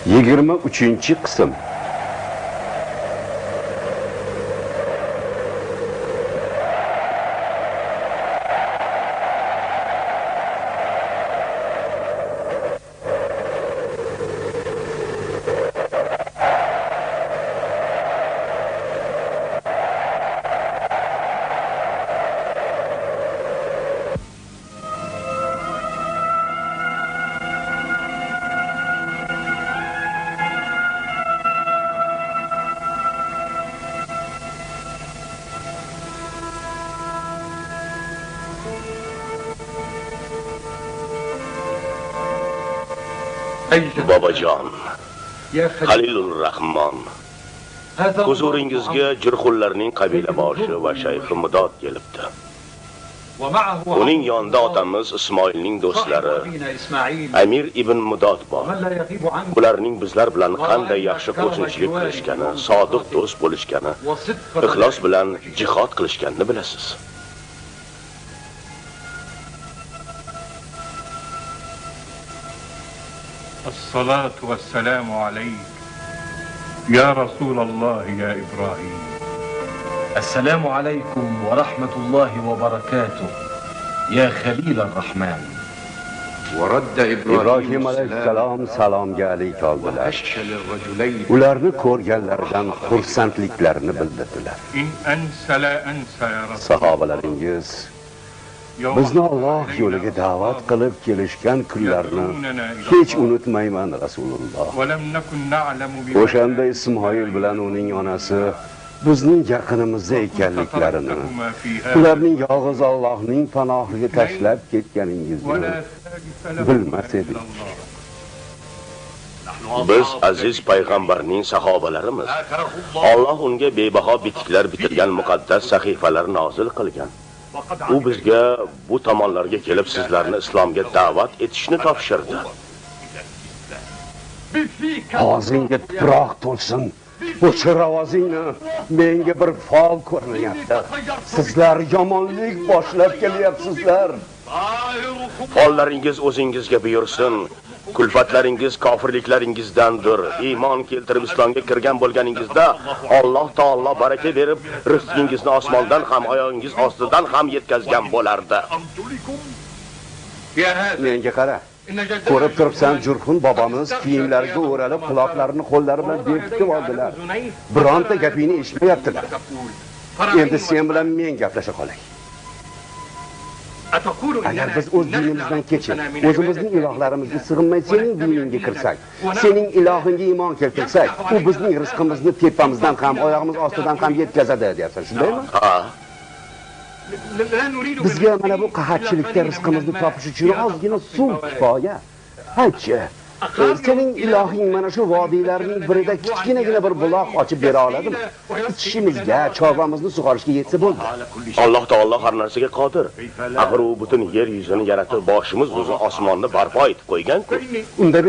23-qism. Bobojon, Halilur Rahmon, huzuringizga Jurxullarning qabila boshi va shayxi Mudod kelibdi. Uning yonida otamiz Ismoilning do'stlari Amir ibn Mudod bor. Ularning bizlar bilan qanday yaxshi qo'shnichilik qilishgani, sodiq do'st bo'lishgani, ixlos bilan jihad qilishganini bilasiz. الصلاة والسلام عليك يا رسول الله يا إبراهيم. السلام عليكم ورحمة الله وبركاته يا خليل الرحمن. ورد İbrahim aleyhisselam salomga alik oldilar. Ularni ko'rganlaridan xursandliklarini bildirdilar. إن أنسى لا أنسى يا رسول الله. Sahobalaringiz bizni Alloh yo'liga da'vat qilib kelishgan kunlarni hech unutmayman Rasululloh. O'shanda Ismoil bilan uning onasi bizning yaqinimizda ekanliklarini, ularning yolg'iz Allohning panohiga tashlab ketganingizni bilmas edik. Biz aziz payg'ambarning sahobalarimiz. Alloh unga bebaho bitiklar bitirgan muqaddas sahifalar nozil qilgan. U bizga bu tomonlarga kelib sizlarni islomga da'vat etishni topshirdi. Og'zingga tuproq to'lsin. O'chir ovozingni. Menga bir fol ko'rinyapti. Sizlar yomonlik boshlab kelyapsizlar. Follaringiz o'zingizga buyursin. Kulfatlaringiz kofirliklaringizdandir. Iymon keltirib islomga kirgan bo'lganingizda Alloh taolo baraka berib, rizqingizni osmondan ham, oyog'ingiz ostidan ham yetkazgan bo'lardi. Menga qara. Ko'rib turibsan, Jurxun bobomiz kiyimlariga o'ralib, quloqlarini qo'llari bilan bekitib oldilar. Bironta gapingni eshitmayaptilar. Endi sen bilan men gaplasha qolay. Agar biz o'z dinimizdan kechib, o'zimizning ilohlarimizni sig'inmay sening diningga kirsak, sening ilohingga iymon keltirsak, u bizning rizqimizni tepamizdan ham, oyog'imiz ostidan ham yetkazadi, deyapsan, shundaymi? Ha. Bizga mana bu qahatchilikda rizqimizni topish uchun ozgina suv kifoya. Aytchi, sening ilohing mana shu vodiylarning birida kichkinagina bir buloq ochib bera oladimi? Ichishimizga, chorvamizni sug'orishga yetsa bo'ldi. Alloh taolo har narsaga qodir. Axir u butun yer yuzini yaratib, boshimiz uzun osmonni barpo etib qo'ygan-ku. Unda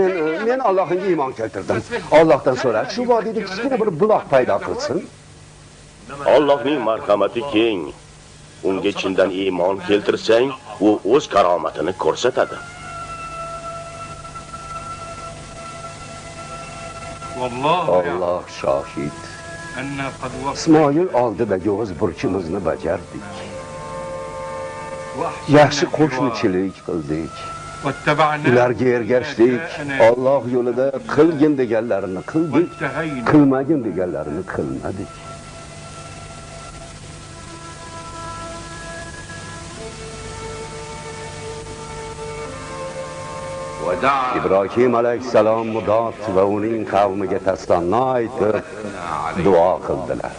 men Allohga iymon keltirdim. Allohdan so'rab, shu vodiyda kichkina bir buloq paydo qilsin. Allohning marhamati keng. Unga chindan iymon keltirsang, u o'z karomatini ko'rsatadi. Alloh shohid. Ismoil oldidagi o'z burchimizni bajardik. Yaxshi qo'shnichilik qildik. Ularga ergashdik. Alloh yo'lida qilgin deganlarini qildik, qilmagin deganlarini qilmadik. İbrahim aleyhisselam Mudod ve uning qavmiga taslonna aytib duo qildilar.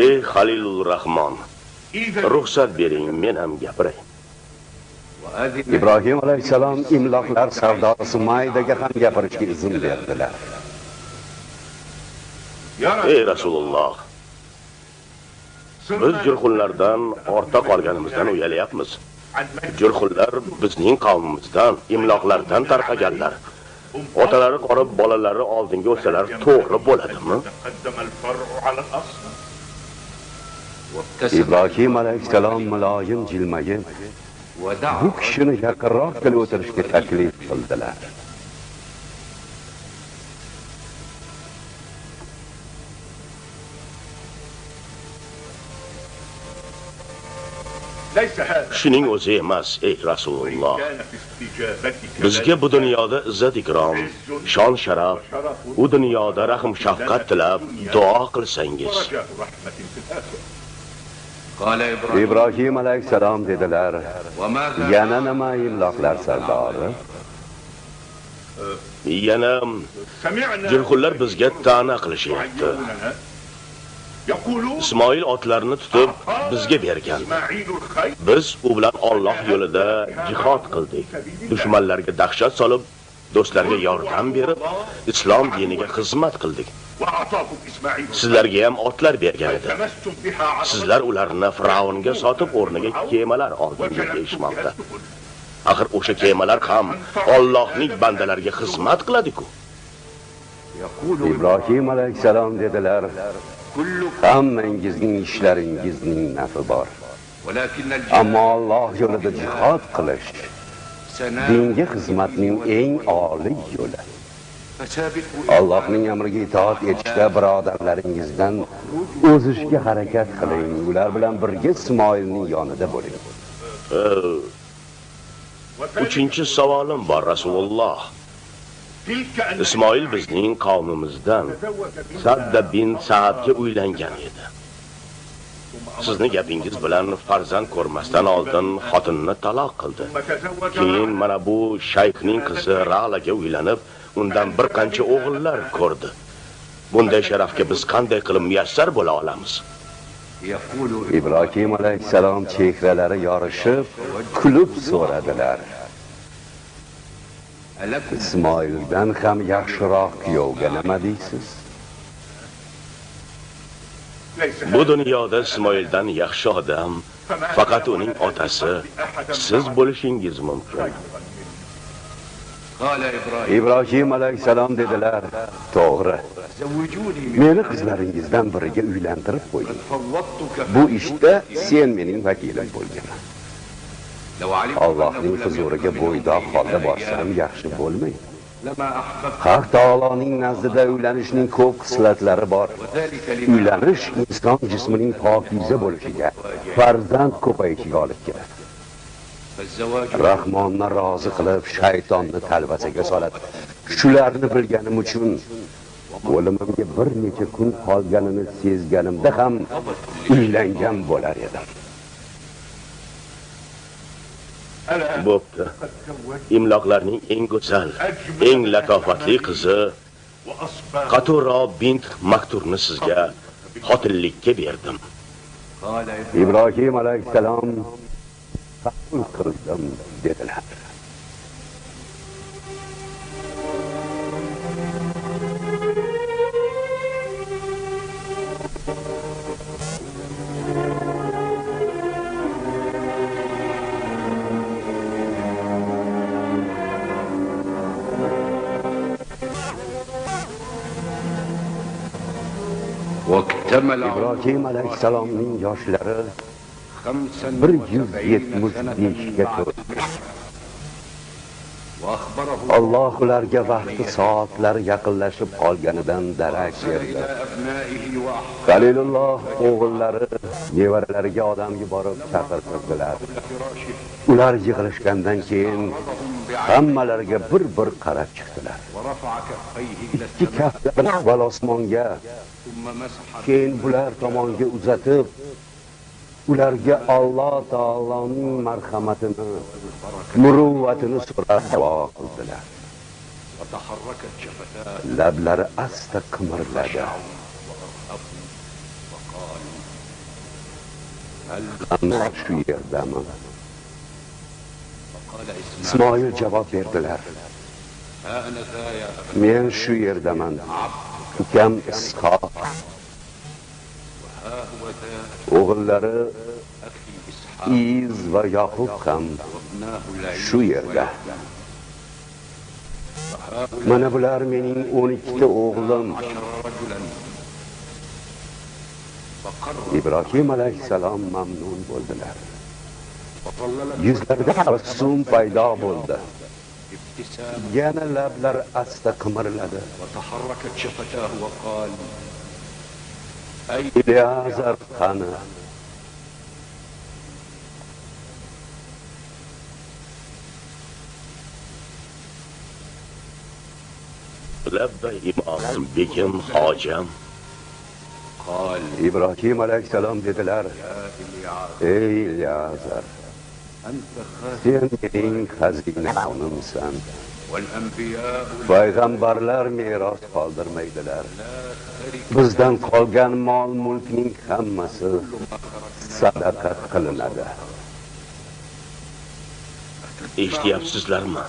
Ey Halilur Rahmon, ruxsat bering, men ham gapiray. İbrahim aleyhisselam imloqlar savdosi maydaga ham gapirishga izn berdilar. Ey Rasululloh, biz Jurxullardan orta qolganimizdan uyalayapmiz. Jurxullar bizning qavmimizdan, imloqlardan tarqaganlar. Otalari qorib, bolalari oldinga o'tsalar to'g'ri bo'ladimi? İbrahim aleyhisselam muloyim jilmayib, bu kishini yaqinroq kelib o'tirishga taklif qildilar. Shuning o'zi emas, ey Rasululloh. Bizga bu dunyoda izzat ikrom, shon sharaf, u dunyoda rahm shafqat tilab duo qilsangiz. Ibrohim alayhisalom dedilar, yana nima imloqlar sardori? Yana Jurhullar bizga ta'na qilishyapti. Ismoil otlarni tutib bizga bergan. Biz u bilan Alloh yo'lida jihad qildik. Dushmanlarga dahshat solib, do'stlarga yordam berib, islom diniga xizmat qildik. Sizlarga ham otlar bergan edi. Sizlar ularni Fir'avnga sotib o'rniga kemalar oldingiz deyishmoqda. Axir o'sha kemalar ham Allohning bandalariga xizmat qiladi-ku. Ibrohim alayhisalom dedilar, hammangizning ishlaringizning nafi bor. Ammo Alloh yo'lida jihad qilish dinga xizmatning eng oliy yo'li. Allohning amriga itoat etishda birodarlaringizdan o'zishga harakat qiling. Ular bilan birga Ismoilning yonida bo'ling. Uchinchi savolim bor Rasululloh. Ismoil bizning qavmimizdan Sadda bin Sa'dga uylangan edi. Sizni gapingiz bilan farzand ko'rmasdan oldin xotinni taloq qildi. Keyin mana bu shayxning qizi Ra'laga uylanib, undan bir qancha o'g'illar ko'rdi. Bunday sharafga biz qanday qilib muyassar bo'la olamiz? Ibrohim alayhisalom chehralari yorishib, kulib so'radilar. Ismoildan ham yaxshiroq kuyovga nima deysiz? Bu dunyoda Ismoildan yaxshi odam faqat uning otasi siz bo'lishingiz mumkin. Ibrohim alayhisalom dedilar, to'g'ri. Meni qizlaringizdan biriga uylantirib qo'ying. Bu ishda sen mening vakilim bo'lgin. Allohning huzuriga bo'ydoq holda borsam yaxshi bo'lmaydi. Haq taoloning nazdida uylanishning ko'p xislatlari bor. Uylanish inson jismining pokiza bo'lishiga, farzand ko'payishiga olib keladi. Rahmonni rozi qilib, shaytonni talvasaga soladi. Shularni bilganim uchun o'limimga bir necha kun qolganini sezganimda ham uylangan bo'lar edim. Bo'pti. Imloqlarning eng go'zal, eng latofatli qizi Qatura bint Makturni sizga xotinlikka berdim. Ibrohim alayhisalom qabul qildim dedilar. İbrahim alayhisalomning yoshlari 175 ga to'ldi. Alloh ularga vaqti soatlari yaqinlashib qolganidan darak berdi. Halilulloh o'g'illari nevaralariga odam yuborib chaqirtirdilar. Ular yig'ilishgandan keyin hammalariga bir qarab chiqdilar. Ikki kaftlarini avval osmonga, keyin bular tomonga uzatib, ularga Alloh taoloning marhamatini, muruvvatini so'rab duo qildilar. Lablari asta qimirladi. Hamma shu yerdami? Ismoil javob berdilar. Men shu yerdaman. Ukam Ishoq, o'g'illari Iz va Yaqub ham shu yerda. Mana bular mening 12 ta o'g'lim. Ibrohim alayhisalom mamnun bo'ldilar. Yuzlarida tabassum paydo bo'ldi. Yana lablar asta qimirladi. وتحركت شفتاه وقال Ilyazar qani? Labbay imom begim hojam. قال Ibrohim alayhisalom dedilar: Ey Ilyazar, أنت خاتم sen mening xazinamimsan. والأنبياء Payg'ambarlar meros qoldirmaydilar. لا ترك Bizdan qolgan mol-mulkning hammasi sadaqa qilinadi. Eshityapsizlarmi?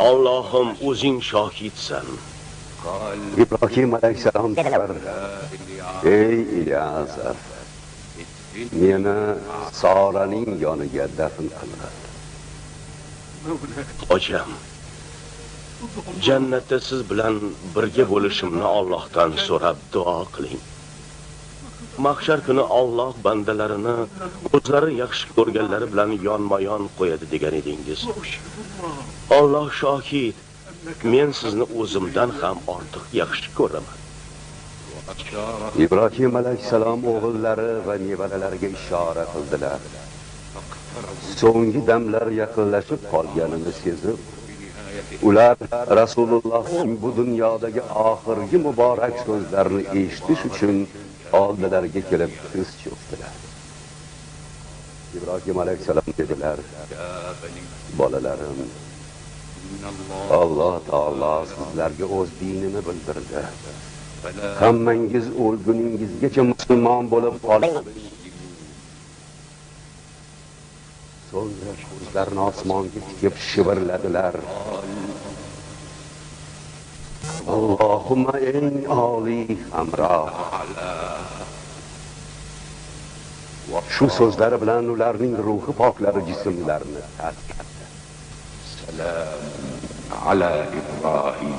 Allohim o'zing shohidsan. قال Ibrohim alayhisalom dedilar: Ey Ilyazar, meni Soraning yoniga dafn qildi. Hojam, jannatda siz bilan birga bo'lishimni Allohdan so'rab duo qiling. Mahshar kuni Alloh bandalarini o'zlari yaxshi ko'rganlari bilan yonma-yon qo'yadi degan edingiz. Alloh shohid, men sizni o'zimdan ham ortiq yaxshi ko'raman. Ibrohim alayhisalom o'g'illari va nevaralariga ishora qildilar. So'nggi damlar yaqinlashib qolganini sezib, ular Rasulullohning bu dunyodagi oxirgi muborak so'zlarini eshitish uchun oldilariga kelib tiz cho'kdilar. Ibrohim alayhisalom dedilar: Bolalarim, Alloh taolo sizlarga o'z dinini bildirdi. Hammangiz o'lguningizgacha musulmon bo'lib qoling. So'ngra ko'zlarini osmonga tikib shivirladilar: Allohumma eng oliy hamroh. Shu so'zlari bilan ularning ruhi poklari jismlarini tark etdi. سلام على إبراهيم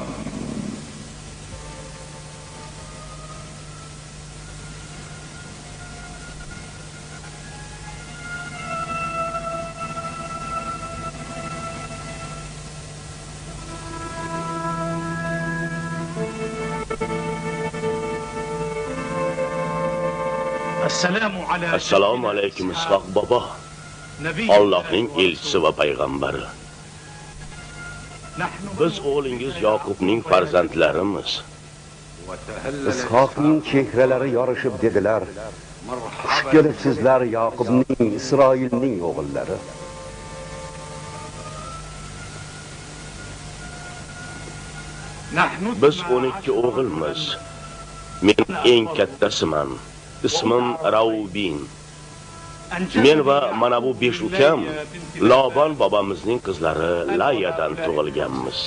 Assalomu alaykum Ishoq bobo. Allohning elchisi va payg'ambari. Biz o'g'lingiz Yoqubning farzandlarimiz. Ishoqning chehralari yorishib dedilar: Xush kelibsizlar Yoqubning, Isroilning o'g'illari. Biz 12 o'g'ilmiz. Men eng kattasiman. Ismim Raubin. Men va mana bu 5 ukam Lobon bobomizning qizlari Layadan tug'ilganmiz.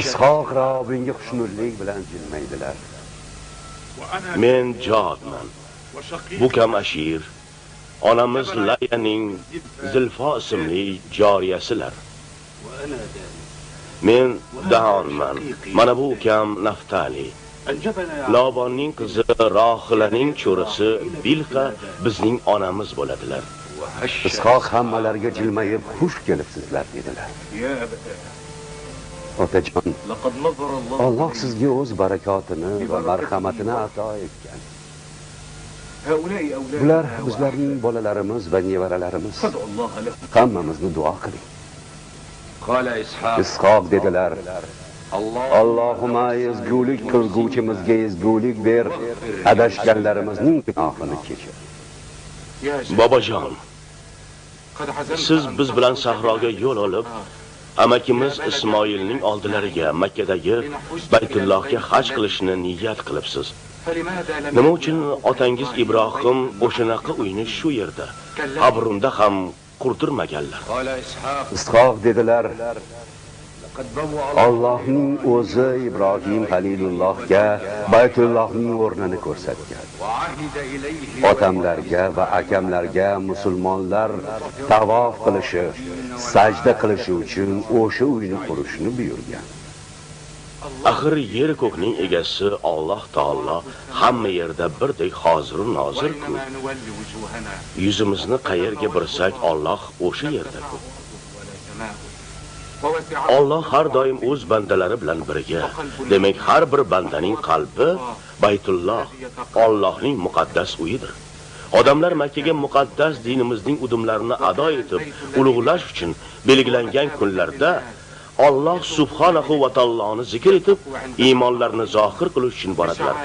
Ishoq Robinga xushnudlik bilan jilmaydilar. Men Jodman. Bu kam Ashir. Onamiz Layaning Zilfo ismli joriyasilar. Men Daonman. Mana bu ukam Naftali. Lobonning qizi Rohilaning cho'risi Bilqa bizning onamiz bo'ladilar. Ishoq hammalariga jilmayib xush kelibsizlar dedilar. Otajon, Alloh sizga o'z barakotini va marhamatini ato etgan. Bular bizlarning bolalarimiz va nevaralarimiz. Hammamizni duo qiling. قال إسحاق Ishoq dedilar: Allohumma ezgulik qilguvchimizga ezgulik ber, adashganlarimizning gunohini kechir. Bobojon, siz biz bilan sahroga yo'l olib, amakimiz Ismoilning oldilariga Makkadagi Baytullohga haj qilishni niyat qilibsiz. Nima uchun otangiz Ibrohim o'shanaqa uyni shu yerda, Habrunda ham qurdirmaganlar? قال إسحاق Ishoq dedilar: قد بوأ Allohning o'zi Ibrohim Halilullohga Baytullohning o'rnini ko'rsatgan. وعهد إليه Otamlarga va akamlarga musulmonlar tavof qilishi, sajda qilishi uchun o'sha uyni qurishni buyurgan. Axir yer ko'kning egasi Alloh taolo hamma yerda birdek hozir nozir-ku. Yuzimizni qayerga bursak, Alloh o'sha yerda-ku. Alloh har doim o'z bandalari bilan birga. Demak, har bir bandaning qalbi Baytulloh, Allohning muqaddas uyidir. Odamlar Makkaga muqaddas dinimizning udumlarini ado etib, ulug'lash uchun belgilangan kunlarda Alloh subhanahu va taoloni zikr etib, iymonlarini zohir qilish uchun boradilar.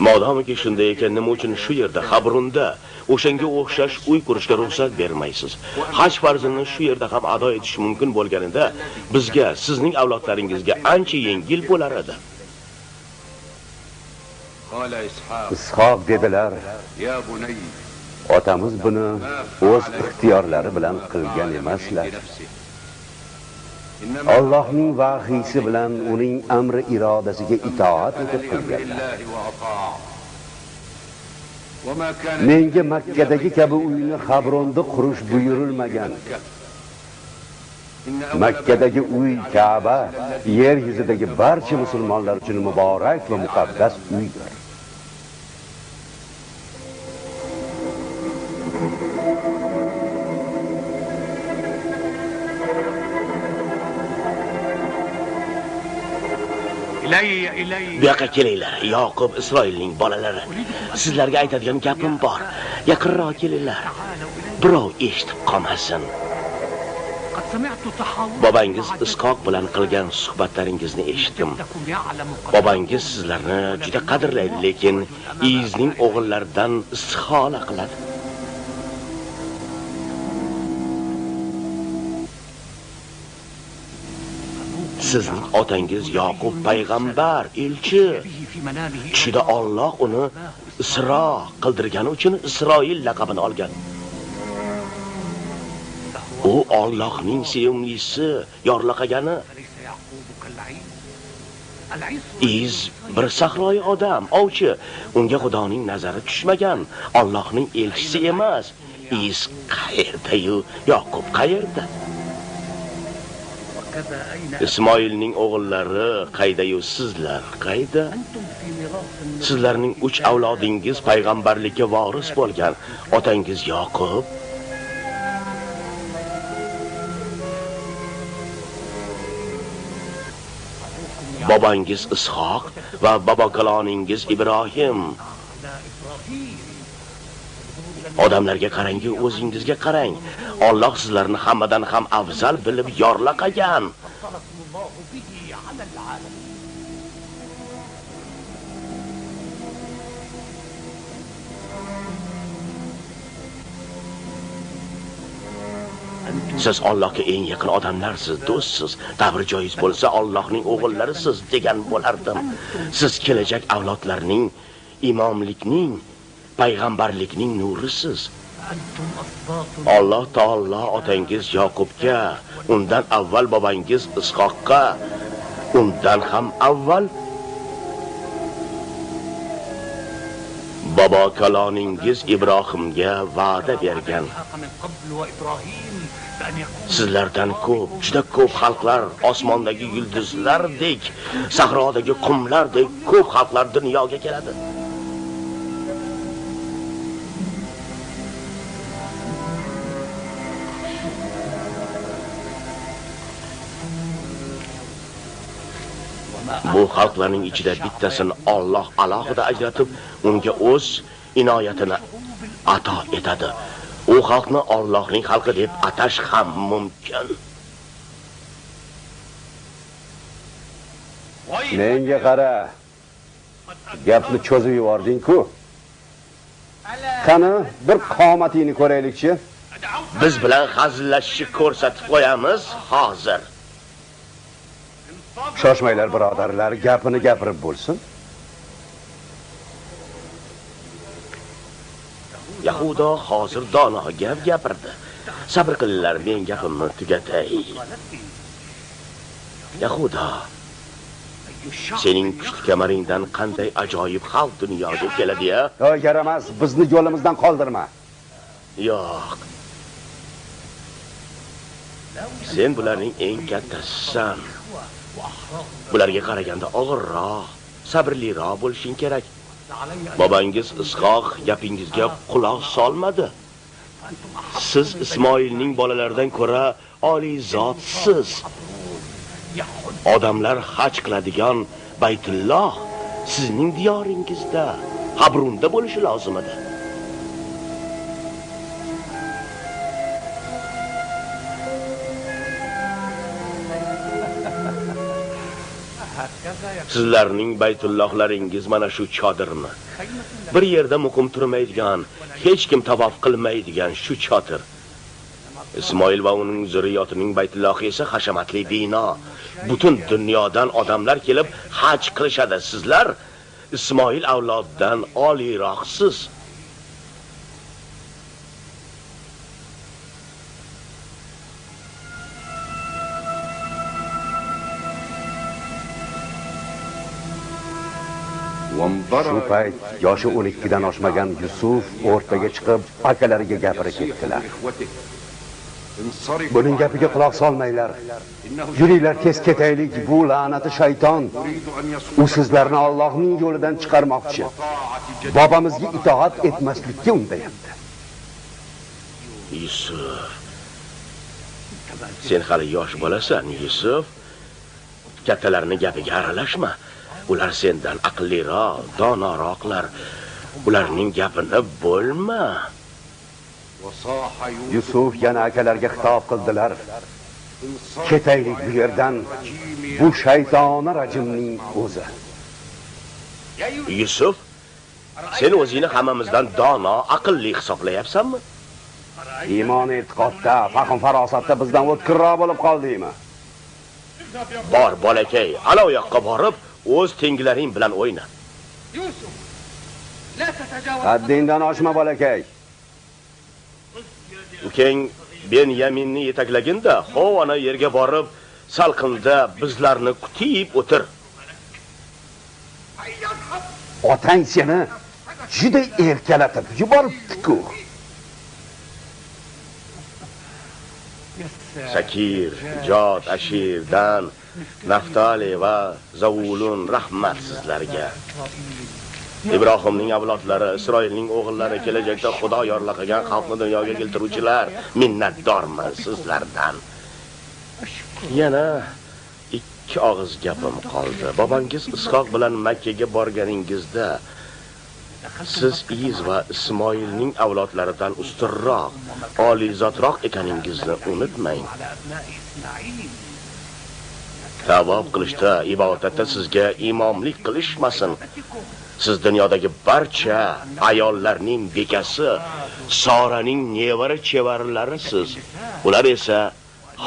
Modomiki shunday ekan, nima uchun shu yerda Habrunda o'shanga o'xshash uy qurishga ruxsat bermaysiz? Haj farzini shu yerda ham ado etish mumkin bo'lganida, bizga, sizning avlodlaringizga ancha yengil bo'lar edi. Ishoq dedilar, otamiz buni o'z ixtiyorlari bilan qilgan emaslar. Allohning vahiysi bilan uning amri irodasiga itoat etib qilganlar. Menga Makkadagi kabi uyni Habronda qurish buyurilmagan. Makkadagi uy Ka'ba yer yuzidagi barcha musulmonlar uchun muborak va muqaddas uydir. Bu yoqqa kelinglar, Yoqub Isroilning bolalari. Sizlarga aytadigan gapim bor. Yaqinroq kelinglar. Birov eshitib qolmasin. Bobangiz Ishoq bilan qilgan suhbatlaringizni eshitdim. Bobangiz sizlarni juda qadrlaydi, lekin Izning o'g'illaridan istihola qiladi. Sizning otangiz Yoqub payg'ambar, elchi. Tushida Alloh uni Isro qildirgani uchun Isroil laqabini olgan. U Allohning sevimlisi, yorliqagani. Iz bir sahroyi odam, ovchi. Unga Xudoning nazari tushmagan, Allohning elchisi emas. Iz qayerda-yu, Yoqub qayerda? Ismoilning o'g'illari qayda-yu, sizlar qayda? Sizlarning 3 avlodingiz payg'ambarlikka voris bo'lgan. Otangiz Yoqub, bobangiz Ishoq va bobokaloningiz Ibrohim. Odamlarga qarang-ku, o'zingizga qarang. Alloh sizlarni hammadan ham afzal bilib yorlaqagan. Siz Allohga eng yaqin odamlarsiz, do'stsiz. Ta'bir joiz bo'lsa, Allohning o'g'illarisiz degan bo'lardim. Siz kelajak avlodlarning, imomlikning, payg'ambarlikning nurisiz. Alloh taolo otangiz Yoqubga, undan avval bobangiz Ishoqqa, undan ham avval bobokaloningiz Ibrohimga va'da bergan. Sizlardan ko'p, juda ko'p xalqlar, osmondagi yulduzlardek, sahrodagi qumlardek ko'p xalqlar dunyoga keladi. Bu xalqlarning ichida bittasini Alloh alohida ajratib, unga o'z inoyatini ato etadi. U xalqni Allohning xalqi deb atash ham mumkin. Menga qara. Gapni cho'zib yubording-ku. Qani, bir qomatingni ko'raylik-chi. Biz bilan hazillashishni ko'rsatib qo'yamiz hozir. Shoshmanglar birodarlar, gapini gapirib bo'lsin. Yahudo hozir dono gap gapirdi. Sabr qilinglar, men gapimni tugatay. Yahudo, sening kuchli kamaringdan qanday ajoyib xalq dunyoga keladi-ya? Yo'q, yaramas, bizni yo'limizdan qoldirma. Yo'q. Sen bularning eng kattasisan. Bularga qaraganda og'irroq, sabrliroq bo'lishing kerak. Bobangiz Ishoq gapingizga quloq solmadi. Siz Ismoilning bolalaridan ko'ra oliy zotsiz. Odamlar haj qiladigan Baytulloh sizning diyoringizda, Habrunda bo'lishi lozim edi. Sizlarning Baytullohlaringiz mana shu chodirmi. Bir yerda muqim turmaydigan, hech kim tavof qilmaydigan shu chodir. Ismoil va uning zurriyotining Baytullohi esa hashamatli bino. Butun dunyodan odamlar kelib haj qilishadi. Sizlar Ismoil avlodidan oliyroqsiz. Shu payt yoshi 12 dan oshmagan Yusuf o'rtaga chiqib akalariga gapirib ketdilar. Buning gapiga quloq solmanglar. Yuringlar, tez ketaylik, bu la'nati shayton. U sizlarni Allohning yo'lidan chiqarmoqchi. Bobamizga itoat etmaslikka undayapti. Yusuf, sen hali yosh bolasan, Yusuf. Kattalarning gapiga aralashma. Ular sendan aqlliroq, donoroqlar. Ularning gapini bo'lma. Yusuf yana akalarga xitob qildilar. Ketaylik bu yerdan. Bu shaytoni rajimning o'zi. Yusuf, sen o'zingni hammamizdan dono, aqlli hisoblayapsanmi? Iymon e'tiqodda, fahm farosatda bizdan o'tkirroq bo'lib qoldingmi? Bor bolakay, ana u yoqqa borib, o'z tenglaring bilan o'yna. Haddingdan oshma bolakay. Ukang Benyaminni yetaklaginda, hov ana yerga borib, salqinda bizlarni kutib o'tir. Otang seni juda erkalatib yuboribdi-ku. Sakir, Jod, Ashirdan, Naftali va Zavulun rahmat sizlarga. Ibrohimning avlodlari, Isroilning o'g'illari, kelajakda Xudo yorlaqagan xalqni dunyoga keltiruvchilar, minnatdorman sizlardan. Yana ikki og'iz gapim qoldi. Bobangiz Ishoq bilan Makka ga borganingizda siz Iz va Ismoilning avlodlaridan ustunroq, olizotroq ekaningizni unutmang. Tavob qilishda, ibodatda sizga imomlik qilishmasin. Siz dunyodagi barcha ayollarning bekasi, Soraning nevara chevarlarisiz. Ular esa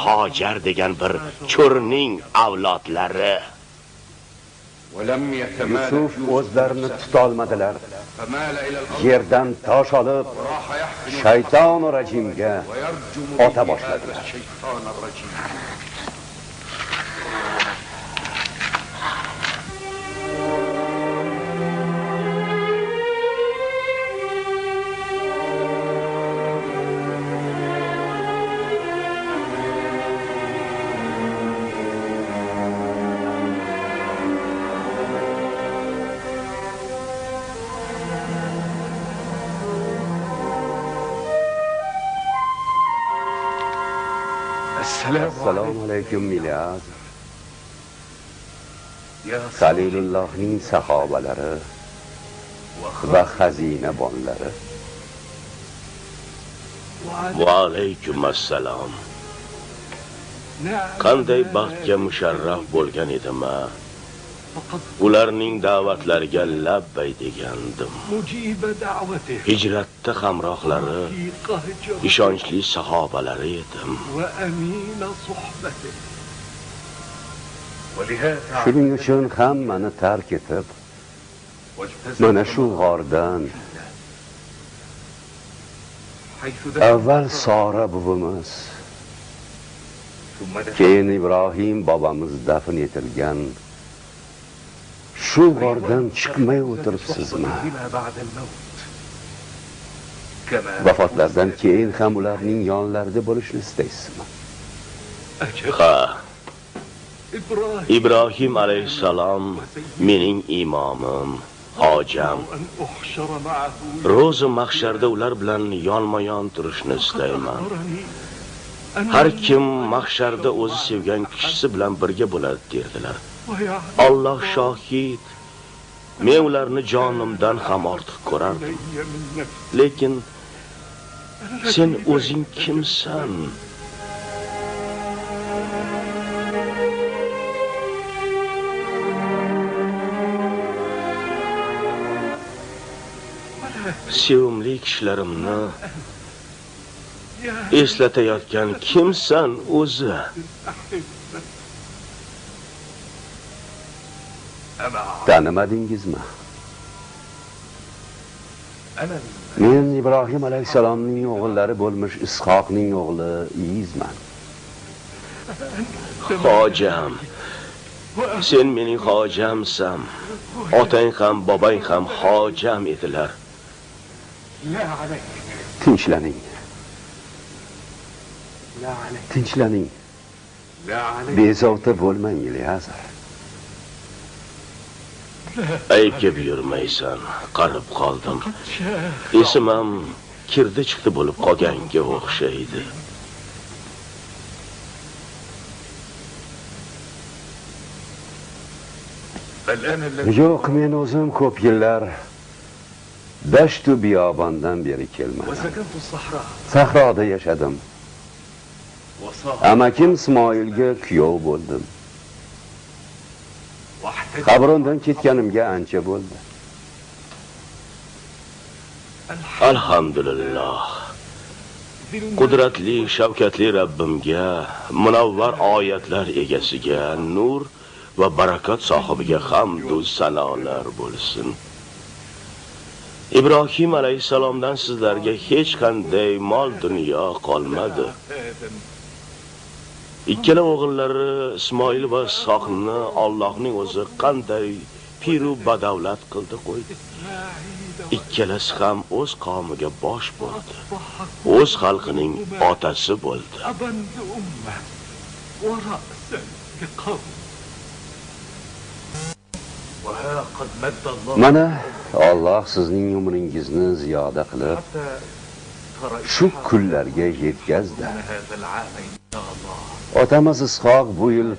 Hojar degan bir cho'rning avlodlari. Yusuf o'zlarini tutolmadilar. Yerdan tosh olib, shayton rajimga ota boshladilar. Assalomu alaykum Ilyas. Salilullohning sahobalari va xazinabonlari. Va alaykum assalom. Qanday baxtga musharraf bo'lgan edim. Ularning da'vatlariga labbay degandim. Hijratda hamrohlari, ishonchli sahobalari edim. Shuning uchun hammani tark etib, mana shu g'ordan avval Sora buvimiz, keyin Ibrohim bobamiz dafn etilgan shu g'ordan chiqmay o'tiribsizmi? Vafotlardan keyin ham ularning yonlarida bo'lishni istaysizmi? Ha. İbrahim alayhissalom mening imomim, hojam. Ro'za mahsharda ular bilan yonma-yon turishni istayman. Har kim mahsharda o'zi sevgan kishisi bilan birga bo'ladi derdilar. Alloh shohid, men ularni jonimdan ham ortiq ko'rardim. Lekin sen o'zing kimsan? Sevimli kishilarimni eslatayotgan kimsan o'zi? Tanimadingizmi? Men Ibrohim alayhisalomning o'g'illari bo'lmish Ishoqning o'g'li Izman. Hojam. Sen mening hojamsan. Otang ham, bobang ham hojam edilar. Tinchlaning. Tinchlaning. Bezovta bo'lmang, Ilyazar. Aybga buyurmaysan, qarib qoldim. Esim ham kirdi chiqdi bo'lib qolganga o'xshaydi. Yo'q, men o'zim ko'p yillar dashtu biyobondan beri kelmadim. Sahroda yashadim. Amakim Ismoilga kuyov bo'ldim. Qabrondan ketganimga ancha bo'ldi. Alhamdulillah. Qudratli, shavkatli Rabbimga, munavvar oyatlar egasiga, nur va barakat sohibiga hamd va sanolar bo'lsin. Ibrohim alayhisalomdan sizlarga hech qanday mol dunyo qolmadi. Ikkala o'g'illari Ismoil va Ishoqni Allohning o'zi qanday piru badavlat qildi qo'ydi. Ikkalasi ham o'z qavmiga bosh bo'ldi. O'z xalqining otasi bo'ldi. Mana Alloh sizning umringizni ziyoda qilib, shu kunlarga yetkazdi. Otamiz Ishoq bu yil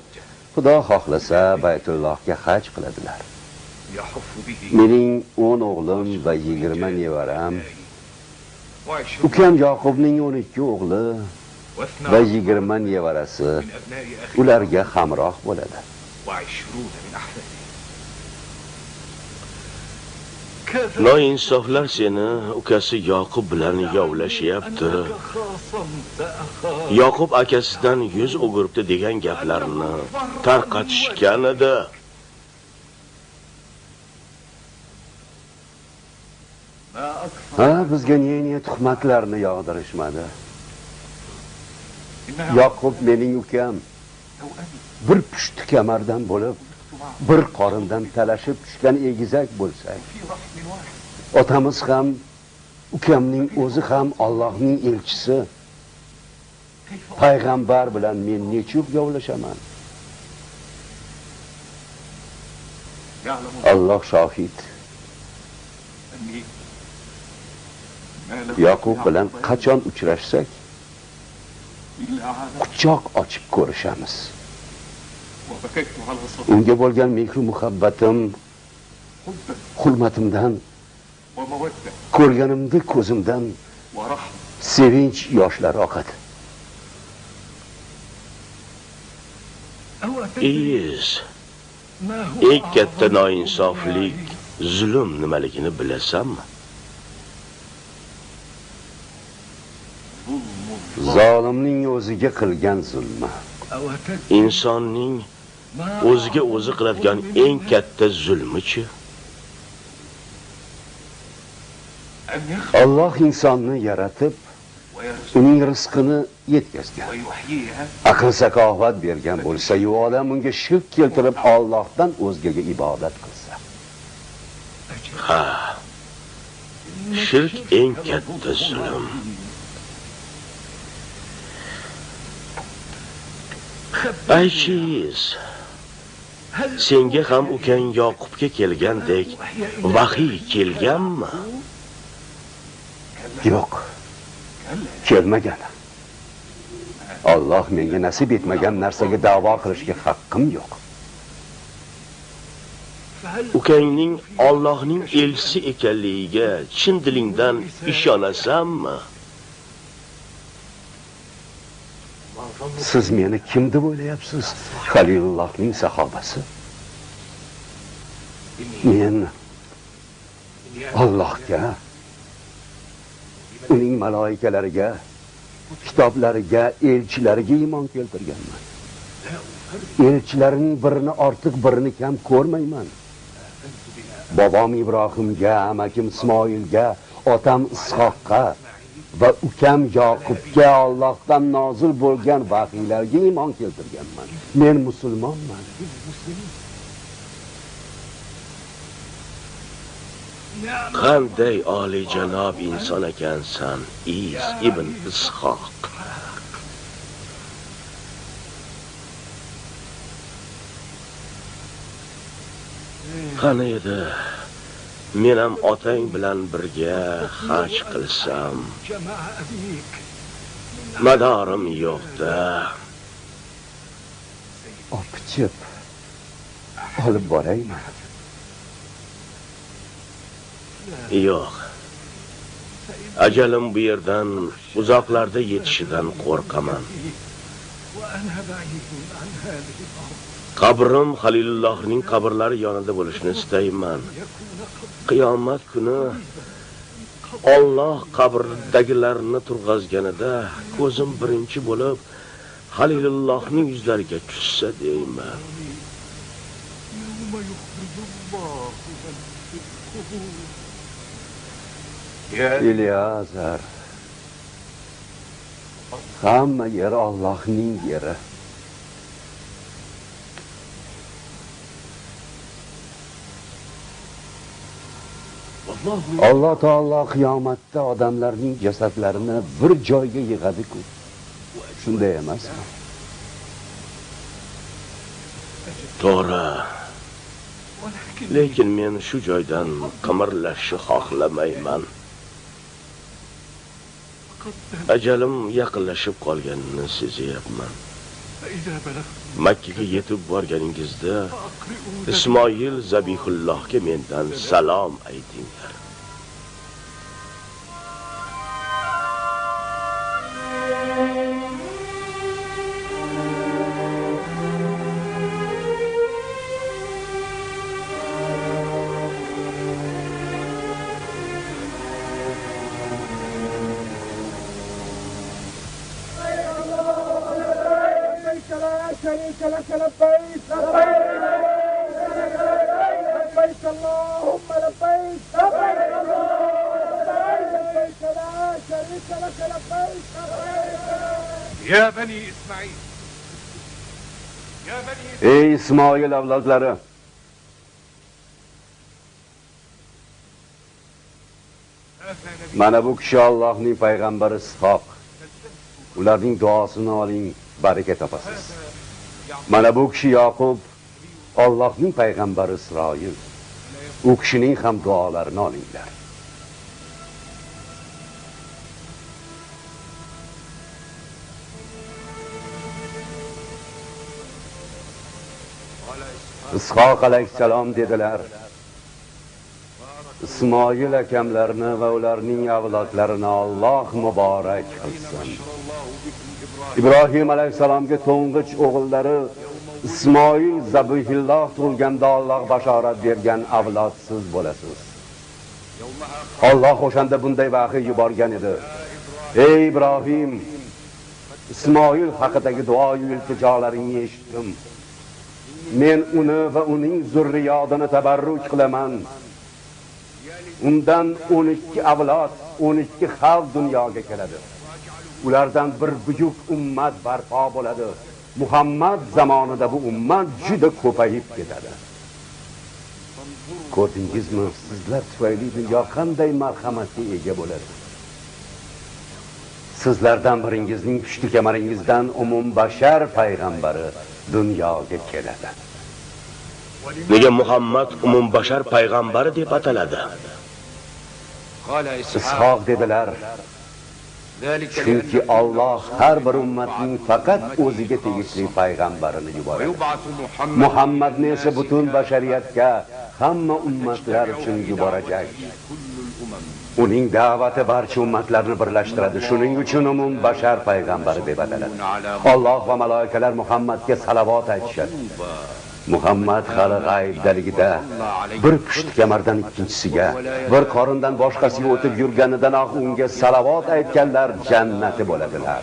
Xudo xohlasa Baytullohga haj qiladilar. Mening 10 o'g'lim va 20 nevaram, ukam Yoqubning 12 o'g'li va 20 nevarasi ularga hamroh bo'ladi. Noinsoflar seni ukasi Yoqub bilan yovlashyapti. Yoqub akasidan yuz o'giribdi degan gaplarni tarqatishgan edi. Bizga ne tuhmatlarni yog'dirishmadi. Yoqub mening ukam. Bir pushti kamardan bo'lib, bir qorindan talashib tushgan egizak bo'lsak, otamiz ham, ukamning o'zi ham Allohning elchisi, payg'ambar bilan men nechuk yovlashaman? Alloh shohid. Yoqub bilan qachon uchrashsak, quchoq ochib ko'rishamiz. Unga bo'lgan mehr muhabbatim, hurmatimdan, ko'rganimda ko'zimdan sevinch yoshlari oqadi. Eng katta noinsoflik, zulm nimaligini bilasanmi? Zolimning o'ziga qilgan zulmi. Insonning o'ziga o'zi qiladigan eng katta zulmichi? Alloh insonni yaratib, uning rizqini yetkazgan. Aql sakovat bergan bo'lsa-yu, odam unga shirk keltirib Allohdan o'zgaga ibodat qilsa. Ha. Shirk eng katta zulm. Aychiz, senga ham ukang Yoqubga kelgandek vahiy kelganmi? Yo'q. Kelmagan. Alloh menga nasib etmagan narsaga da'vo qilishga haqqim yo'q. Ukangning Allohning elchisi ekanligiga chin dilingdan ishonasanmi? Siz meni kim deb o'ylayapsiz? Xalilullohning sahobasi. Men Allohga, uning malayikalariga, kitoblariga, elchilariga iymon keltirganman. Elchilarning birini ortiq, birini kam ko'rmayman. Bobom Ibrohimga, amakim Ismoilga, otam Ishoqqa va ukam Yoqubga Allohdan nozil bo'lgan vahiylarga iymon keltirganman. Men musulmonman. Qanday oliyjanob inson ekansan, Is ibn Ishoq. Qani edi, men ham otang bilan birga haj qilsam. Madorim yo'q-da. Opichib olib boraymi? Yo'q. Ajalim bu yerdan uzoqlarda yetishidan qo'rqaman. Qabrim Xalilullohning qabrlari yonida bo'lishni istayman. Qiyomat kuni Alloh qabrdagilarni turg'azganida ko'zim birinchi bo'lib Xalilullohning yuzlariga tushsa deyman. Ilyazar, hamma yer Allohning yeri. Alloh taolo qiyomatda odamlarning jasadlarini bir joyga yig'adi-ku. Shunday emasmi? To'g'ri. Lekin men shu joydan qimirlashni xohlamayman. Ajalim yaqinlashib qolganini sezyapman. Makka ga yetib borganingizda Ismoil Zabihullohga mendan salom aytinglar. Ey İsmoil avlodlari, mana bu kishi Allohning payg'ambari Ishoq. Ularning duosini oling, baraka topasiz. Mana bu kishi Yoqub, Allohning payg'ambari Isroil. U kishining ham duolarini olinglar. Ishoq alayhissalom dedilar. Ismoil akamlarni va ularning avlodlarini Alloh muborak qilsin. Ibrohim alayhissalomga to'ng'ich o'g'illari Ismoil Zabihulloh tug'ilganda Alloh bashorat bergan avlodsiz bo'lasiz. Alloh o'shanda bunday vahiy yuborgan edi. Ey Ibrohim, Ismoil haqidagi duo iltijolaringni eshitdim. Men uni va uning zurriyodini tabarruk qilaman. Undan 12 avlod, 12 xalq dunyoga keladi. Ulardan bir buyuk ummat barpo bo'ladi. Muhammad zamonida bu ummat juda ko'payib ketadi. Ko'rdingizmi, sizlar tufayli dunyo qanday marhamatga ega bo'ladi? sizlardan biringizning pushti kamaringizdan bashar payg'ambari dunyoga keladi. Nega Muhammad bashar payg'ambari deb ataladi? قال Ishoq dedilar. Chunki Alloh har bir ummatning faqat o'ziga tegishli payg'ambarini yuboradi. ويبعث محمد Muhammadni esa butun bashariyatga, hamma ummatlar uchun yuborajak. Uning da'vati barcha ummatlarni birlashtiradi. Shuning uchun bashar payg'ambari deb ataladi. Alloh va malaikalar Muhammadga salovat aytishadi. Muhammad hali g'aybdaligida bir pushti kamardan ikkinchisiga, bir qorindan boshqasiga o'tib yurganidanoq unga salovat aytganlar jannati bo'ladilar.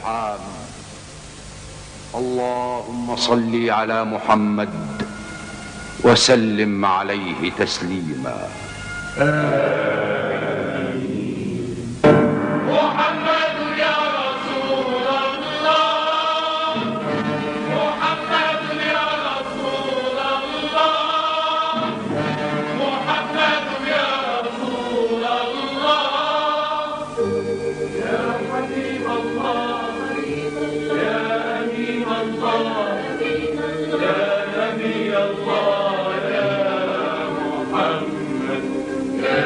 اللهم صل على محمد وسلم عليه تسليما. محمد يا رسول الله، محمد يا رسول الله، محمد يا رسول الله، يا حبيب الله، يا أمين الله، يا نبي الله، يا محمد يا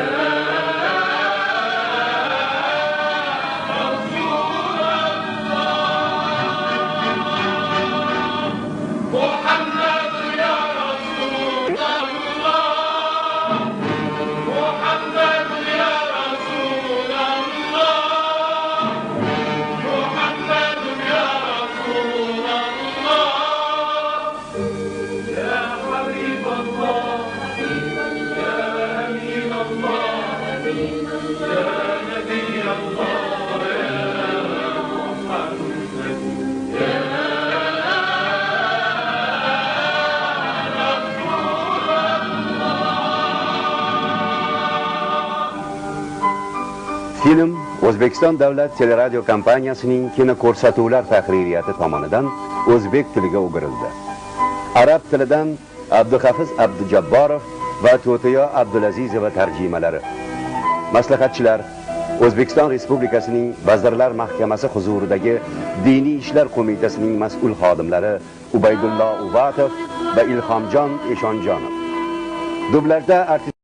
Film O'zbekiston davlat teleradio kompaniyasining kino ko'rsatuvlar tahririyati tomonidan o'zbek tiliga o'girildi. Arab tilidan Abduhafiz Abdujabborov va To'tiyo Abdulazizova tarjimalari. Maslahatchilar O'zbekiston Respublikasining Vazirlar Mahkamasi huzuridagi Diniy ishlar qo'mitasining mas'ul xodimlari Ubaydullo Uvatov va Ilhomjon Eshonjonov. Dublyajda